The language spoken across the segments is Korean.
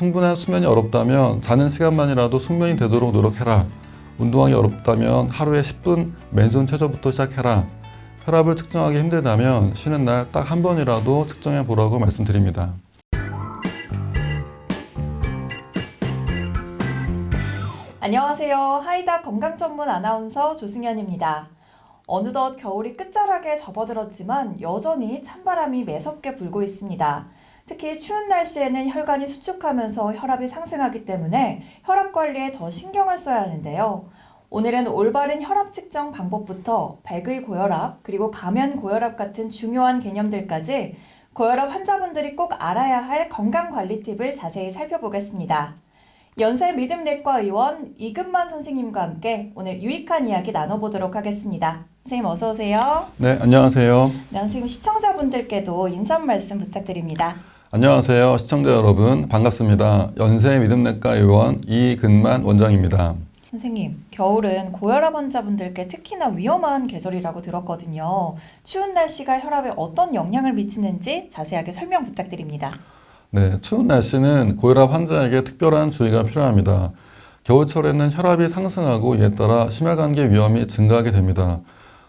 충분한 수면이 어렵다면 자는 시간만이라도 숙면이 되도록 노력해라. 운동하기 어렵다면 하루에 10분 맨손 체조부터 시작해라. 혈압을 측정하기 힘들다면 쉬는 날 딱 한 번이라도 측정해 보라고 말씀드립니다. 안녕하세요. 하이다 건강 전문 아나운서 조승연입니다. 어느덧 겨울이 끝자락에 접어들었지만 여전히 찬바람이 매섭게 불고 있습니다. 특히 추운 날씨에는 혈관이 수축하면서 혈압이 상승하기 때문에 혈압 관리에 더 신경을 써야 하는데요. 오늘은 올바른 혈압 측정 방법부터 백의 고혈압 그리고 가면 고혈압 같은 중요한 개념들까지 고혈압 환자분들이 꼭 알아야 할 건강관리 팁을 자세히 살펴보겠습니다. 연세 믿음내과 의원 이근만 선생님과 함께 오늘 유익한 이야기 나눠보도록 하겠습니다. 선생님 어서 오세요. 네, 안녕하세요. 네, 선생님 시청자분들께도 인사 말씀 부탁드립니다. 안녕하세요. 시청자 여러분 반갑습니다. 연세 믿음내과 의원 이근만 원장입니다. 선생님, 겨울은 고혈압 환자분들께 특히나 위험한 계절이라고 들었거든요. 추운 날씨가 혈압에 어떤 영향을 미치는지 자세하게 설명 부탁드립니다. 네, 추운 날씨는 고혈압 환자에게 특별한 주의가 필요합니다. 겨울철에는 혈압이 상승하고 이에 따라 심혈관계 위험이 증가하게 됩니다.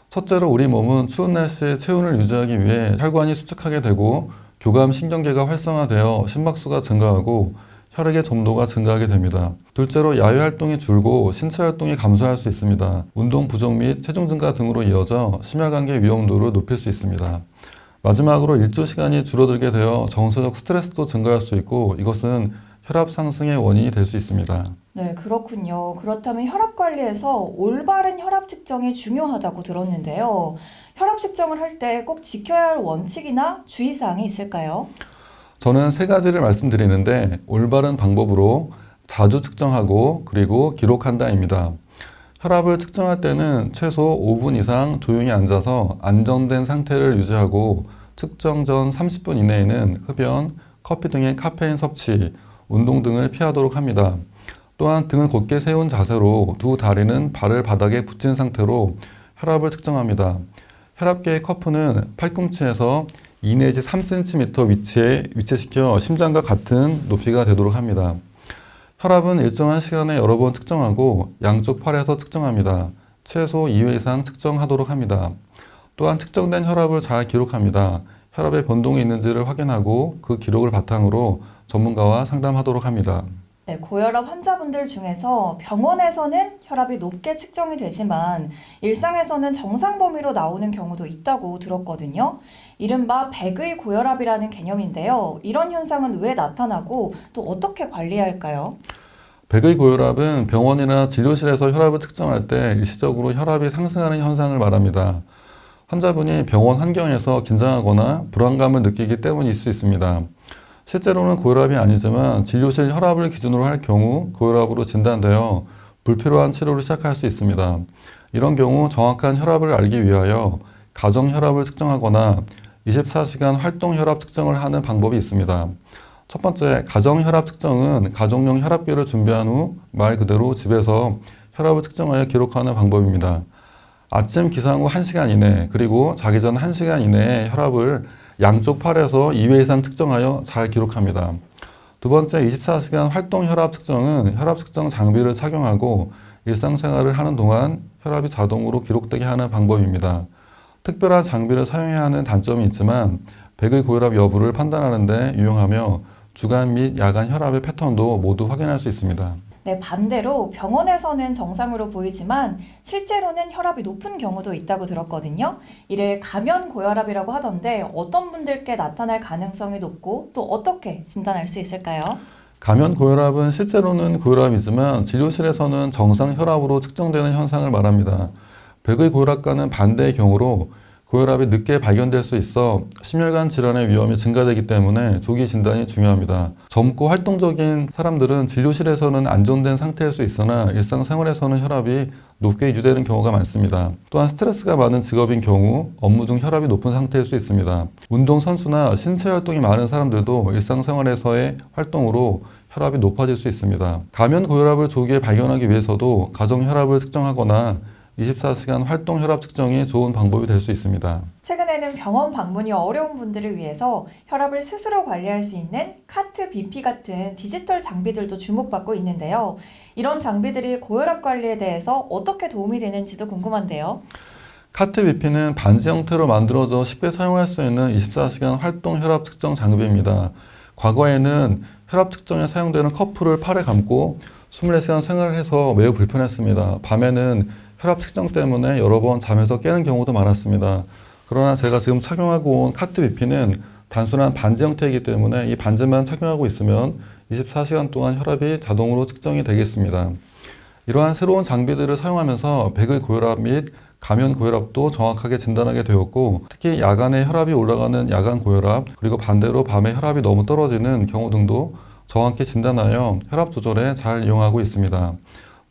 첫째로 우리 몸은 추운 날씨에 체온을 유지하기 위해 혈관이 수축하게 되고 교감신경계가 활성화되어 심박수가 증가하고 혈액의 점도가 증가하게 됩니다. 둘째로 야외활동이 줄고 신체활동이 감소할 수 있습니다. 운동 부족 및 체중 증가 등으로 이어져 심혈관계 위험도를 높일 수 있습니다. 마지막으로 일조 시간이 줄어들게 되어 정서적 스트레스도 증가할 수 있고 이것은 혈압 상승의 원인이 될 수 있습니다. 네, 그렇군요. 그렇다면 혈압 관리에서 올바른 혈압 측정이 중요하다고 들었는데요. 혈압 측정을 할 때 꼭 지켜야 할 원칙이나 주의사항이 있을까요? 저는 세 가지를 말씀드리는데 올바른 방법으로 자주 측정하고 그리고 기록한다입니다. 혈압을 측정할 때는 최소 5분 이상 조용히 앉아서 안정된 상태를 유지하고 측정 전 30분 이내에는 흡연, 커피 등의 카페인 섭취, 운동 등을 피하도록 합니다. 또한 등을 곧게 세운 자세로 두 다리는 발을 바닥에 붙인 상태로 혈압을 측정합니다. 혈압계의 커프는 팔꿈치에서 2 내지 3cm 위치에 위치시켜 심장과 같은 높이가 되도록 합니다. 혈압은 일정한 시간에 여러 번 측정하고 양쪽 팔에서 측정합니다. 최소 2회 이상 측정하도록 합니다. 또한 측정된 혈압을 잘 기록합니다. 혈압에 변동이 있는지를 확인하고 그 기록을 바탕으로 전문가와 상담하도록 합니다. 네, 고혈압 환자분들 중에서 병원에서는 혈압이 높게 측정이 되지만 일상에서는 정상 범위로 나오는 경우도 있다고 들었거든요. 이른바 백의 고혈압이라는 개념인데요. 이런 현상은 왜 나타나고 또 어떻게 관리해야 할까요? 백의 고혈압은 병원이나 진료실에서 혈압을 측정할 때 일시적으로 혈압이 상승하는 현상을 말합니다. 환자분이 병원 환경에서 긴장하거나 불안감을 느끼기 때문일 수 있습니다. 실제로는 고혈압이 아니지만 진료실 혈압을 기준으로 할 경우 고혈압으로 진단되어 불필요한 치료를 시작할 수 있습니다. 이런 경우 정확한 혈압을 알기 위하여 가정 혈압을 측정하거나 24시간 활동 혈압 측정을 하는 방법이 있습니다. 첫 번째, 가정 혈압 측정은 가정용 혈압계를 준비한 후 말 그대로 집에서 혈압을 측정하여 기록하는 방법입니다. 아침 기상 후 1시간 이내 그리고 자기 전 1시간 이내에 혈압을 양쪽 팔에서 2회 이상 측정하여 잘 기록합니다. 두 번째, 24시간 활동 혈압 측정은 혈압 측정 장비를 착용하고 일상생활을 하는 동안 혈압이 자동으로 기록되게 하는 방법입니다. 특별한 장비를 사용해야 하는 단점이 있지만 백의 고혈압 여부를 판단하는 데 유용하며 주간 및 야간 혈압의 패턴도 모두 확인할 수 있습니다. 네, 반대로 병원에서는 정상으로 보이지만 실제로는 혈압이 높은 경우도 있다고 들었거든요. 이를 가면 고혈압이라고 하던데 어떤 분들께 나타날 가능성이 높고 또 어떻게 진단할 수 있을까요? 가면 고혈압은 실제로는 고혈압이지만 진료실에서는 정상 혈압으로 측정되는 현상을 말합니다. 백의 고혈압과는 반대의 경우로 고혈압이 늦게 발견될 수 있어 심혈관 질환의 위험이 증가되기 때문에 조기 진단이 중요합니다. 젊고 활동적인 사람들은 진료실에서는 안정된 상태일 수 있으나 일상생활에서는 혈압이 높게 유지되는 경우가 많습니다. 또한 스트레스가 많은 직업인 경우 업무 중 혈압이 높은 상태일 수 있습니다. 운동선수나 신체 활동이 많은 사람들도 일상생활에서의 활동으로 혈압이 높아질 수 있습니다. 가면 고혈압을 조기에 발견하기 위해서도 가정 혈압을 측정하거나 24시간 활동 혈압 측정이 좋은 방법이 될 수 있습니다. 최근에는 병원 방문이 어려운 분들을 위해서 혈압을 스스로 관리할 수 있는 카트 BP 같은 디지털 장비들도 주목받고 있는데요. 이런 장비들이 고혈압 관리에 대해서 어떻게 도움이 되는지도 궁금한데요. 카트 BP는 반지 형태로 만들어져 쉽게 사용할 수 있는 24시간 활동 혈압 측정 장비입니다. 과거에는 혈압 측정에 사용되는 커프를 팔에 감고 24시간 생활을 해서 매우 불편했습니다. 밤에는 혈압 측정 때문에 여러 번 잠에서 깨는 경우도 많았습니다. 그러나 제가 지금 착용하고 온 카트 BP는 단순한 반지 형태이기 때문에 이 반지만 착용하고 있으면 24시간 동안 혈압이 자동으로 측정이 되겠습니다. 이러한 새로운 장비들을 사용하면서 백의 고혈압 및 가면 고혈압도 정확하게 진단하게 되었고, 특히 야간에 혈압이 올라가는 야간 고혈압, 그리고 반대로 밤에 혈압이 너무 떨어지는 경우 등도 정확히 진단하여 혈압 조절에 잘 이용하고 있습니다.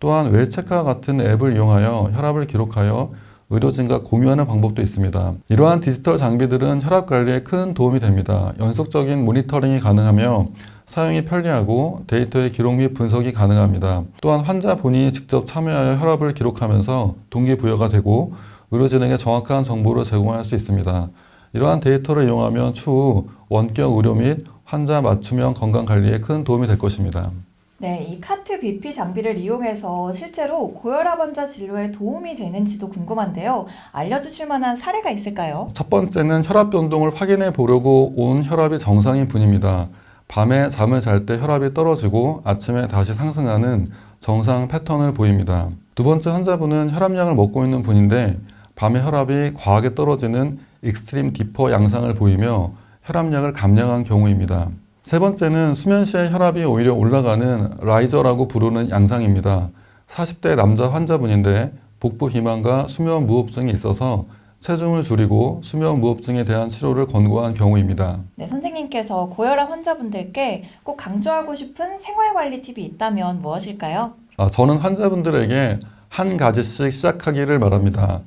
또한 웰체크와 같은 앱을 이용하여 혈압을 기록하여 의료진과 공유하는 방법도 있습니다. 이러한 디지털 장비들은 혈압 관리에 큰 도움이 됩니다. 연속적인 모니터링이 가능하며 사용이 편리하고 데이터의 기록 및 분석이 가능합니다. 또한 환자 본인이 직접 참여하여 혈압을 기록하면서 동기부여가 되고 의료진에게 정확한 정보를 제공할 수 있습니다. 이러한 데이터를 이용하면 추후 원격 의료 및 환자 맞춤형 건강 관리에 큰 도움이 될 것입니다. 네, 이 카트 BP 장비를 이용해서 실제로 고혈압 환자 진료에 도움이 되는지도 궁금한데요. 알려주실 만한 사례가 있을까요? 첫 번째는 혈압 변동을 확인해 보려고 온 혈압이 정상인 분입니다. 밤에 잠을 잘 때 혈압이 떨어지고 아침에 다시 상승하는 정상 패턴을 보입니다. 두 번째 환자분은 혈압약을 먹고 있는 분인데 밤에 혈압이 과하게 떨어지는 익스트림 디퍼 양상을 보이며 혈압약을 감량한 경우입니다. 세 번째는 수면 시에 혈압이 오히려 올라가는 라이저라고 부르는 양상입니다. 40대 남자 환자분인데 복부 비만과 수면 무호흡증이 있어서 체중을 줄이고 수면 무호흡증에 대한 치료를 권고한 경우입니다. 네, 선생님께서 고혈압 환자분들께 꼭 강조하고 싶은 생활관리 팁이 있다면 무엇일까요? 저는 환자분들에게 한 가지씩 시작하기를 바랍니다.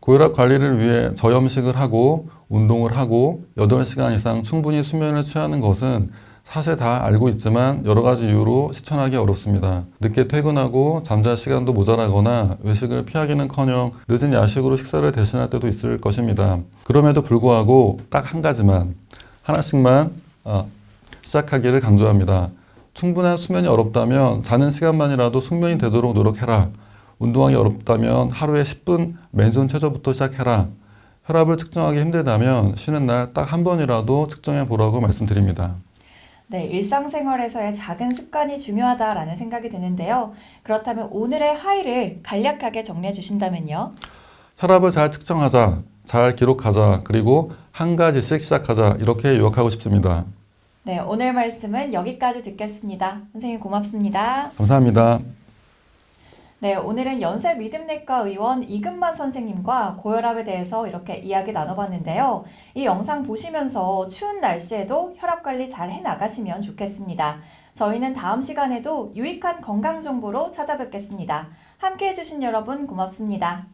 고혈압 관리를 위해 저염식을 하고 운동을 하고 8시간 이상 충분히 수면을 취하는 것은 사실 다 알고 있지만 여러 가지 이유로 실천하기 어렵습니다. 늦게 퇴근하고 잠잘 시간도 모자라거나 외식을 피하기는커녕 늦은 야식으로 식사를 대신할 때도 있을 것입니다. 그럼에도 불구하고 딱 한 가지만, 하나씩만 시작하기를 강조합니다. 충분한 수면이 어렵다면 자는 시간만이라도 숙면이 되도록 노력해라. 운동하기 어렵다면 하루에 10분 맨손 체조부터 시작해라. 혈압을 측정하기 힘들다면 쉬는 날 딱 한 번이라도 측정해 보라고 말씀드립니다. 네, 일상생활에서의 작은 습관이 중요하다라는 생각이 드는데요. 그렇다면 오늘의 하이를 간략하게 정리해 주신다면요. 혈압을 잘 측정하자, 잘 기록하자, 그리고 한 가지씩 시작하자, 이렇게 요약하고 싶습니다. 네, 오늘 말씀은 여기까지 듣겠습니다. 선생님 고맙습니다. 감사합니다. 네, 오늘은 연세 믿음내과 의원 이근만 선생님과 고혈압에 대해서 이렇게 이야기 나눠봤는데요. 이 영상 보시면서 추운 날씨에도 혈압 관리 잘 해나가시면 좋겠습니다. 저희는 다음 시간에도 유익한 건강 정보로 찾아뵙겠습니다. 함께 해주신 여러분 고맙습니다.